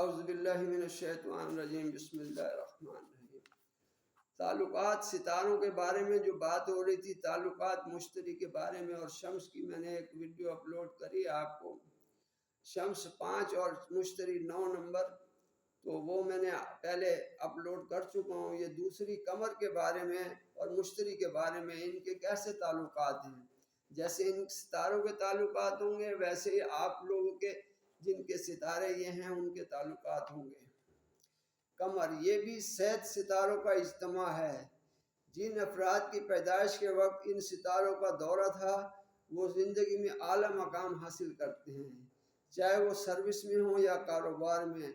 اعوذ باللہ من الشیطان الرجیم بسم اللہ الرحمن الرحیم۔ تعلقات ستاروں کے بارے میں جو بات ہو رہی تھی، تعلقات مشتری کے بارے میں، اور شمس کی میں نے ایک ویڈیو اپلوڈ کری آپ کو، شمس 5 اور مشتری 9 نمبر، تو وہ میں نے پہلے اپلوڈ کر چکا ہوں۔ یہ دوسری قمر کے بارے میں اور مشتری کے بارے میں، ان کے کیسے تعلقات ہیں۔ جیسے ان ستاروں کے تعلقات ہوں گے، ویسے ہی آپ لوگوں کے جن کے ستارے یہ ہیں ان کے تعلقات ہوں گے۔ قمر یہ بھی 7 ستاروں کا اجتماع ہے۔ جن افراد کی پیدائش کے وقت ان ستاروں کا دورہ تھا، وہ زندگی میں اعلیٰ مقام حاصل کرتے ہیں، چاہے وہ سروس میں ہوں یا کاروبار میں۔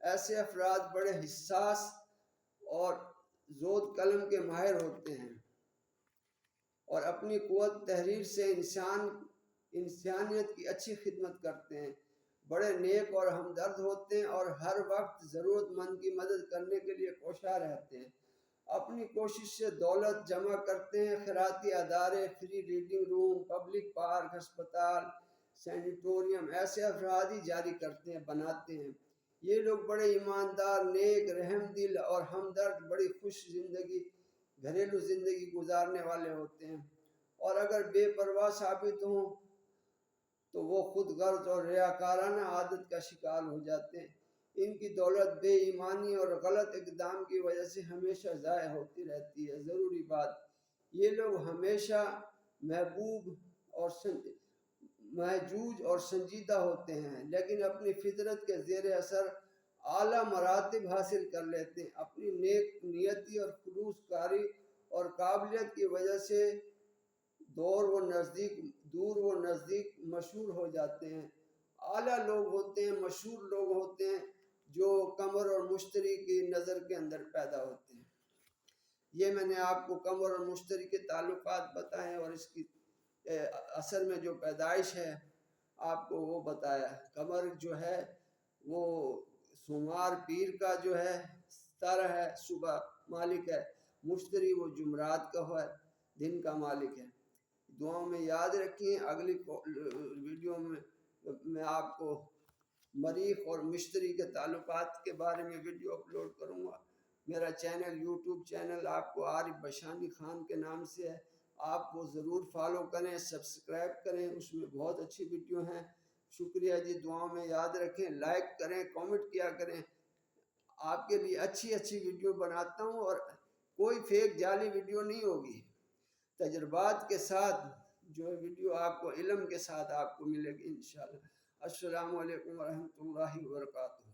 ایسے افراد بڑے حساس اور زود قلم کے ماہر ہوتے ہیں اور اپنی قوت تحریر سے انسانیت کی اچھی خدمت کرتے ہیں۔ بڑے نیک اور ہمدرد ہوتے ہیں اور ہر وقت ضرورت مند کی مدد کرنے کے لیے کوشاں رہتے ہیں۔ اپنی کوشش سے دولت جمع کرتے ہیں۔ خیراتی ادارے، فری ریڈنگ روم، پبلک پارک، ہسپتال، سینیٹوریم ایسے افراد ہی جاری کرتے ہیں، بناتے ہیں۔ یہ لوگ بڑے ایماندار، نیک، رحم دل اور ہمدرد، بڑی خوش زندگی، گھریلو زندگی گزارنے والے ہوتے ہیں، اور اگر بے پرواہ ثابت ہوں تو وہ خود غرض اور ریاکارانہ عادت کا شکار ہو جاتے ہیں۔ ان کی دولت بے ایمانی اور غلط اقدام کی وجہ سے ہمیشہ ضائع ہوتی رہتی ہے۔ ضروری بات، یہ لوگ ہمیشہ محجوج اور سنجیدہ ہوتے ہیں، لیکن اپنی فطرت کے زیر اثر اعلیٰ مراتب حاصل کر لیتے ہیں۔ اپنی نیک نیتی اور خلوص کاری اور قابلیت کی وجہ سے دور و نزدیک مشہور ہو جاتے ہیں۔ اعلیٰ لوگ ہوتے ہیں، مشہور لوگ ہوتے ہیں جو قمر اور مشتری کی نظر کے اندر پیدا ہوتے ہیں۔ یہ میں نے آپ کو قمر اور مشتری کے تعلقات بتائے اور اس کی اصل میں جو پیدائش ہے آپ کو وہ بتایا۔ قمر جو ہے وہ سوموار پیر کا جو ہے ستارہ ہے، صبح مالک ہے۔ مشتری وہ جمعرات کا ہے، دن کا مالک ہے۔ دعاؤں میں یاد رکھیں۔ اگلی ویڈیو میں آپ کو مریخ اور مشتری کے تعلقات کے بارے میں ویڈیو اپلوڈ کروں گا۔ میرا چینل، یوٹیوب چینل آپ کو عارف بشانی خان کے نام سے ہے، آپ وہ ضرور فالو کریں، سبسکرائب کریں، اس میں بہت اچھی ویڈیو ہیں۔ شکریہ جی، دعاؤں میں یاد رکھیں، لائک کریں، کامنٹ کیا کریں۔ آپ کے لیے اچھی ویڈیو بناتا ہوں اور کوئی فیک جعلی ویڈیو نہیں ہوگی۔ تجربات کے ساتھ جو ویڈیو آپ کو علم کے ساتھ آپ کو ملے گی انشاءاللہ۔ السلام علیکم ورحمۃ اللہ وبرکاتہ۔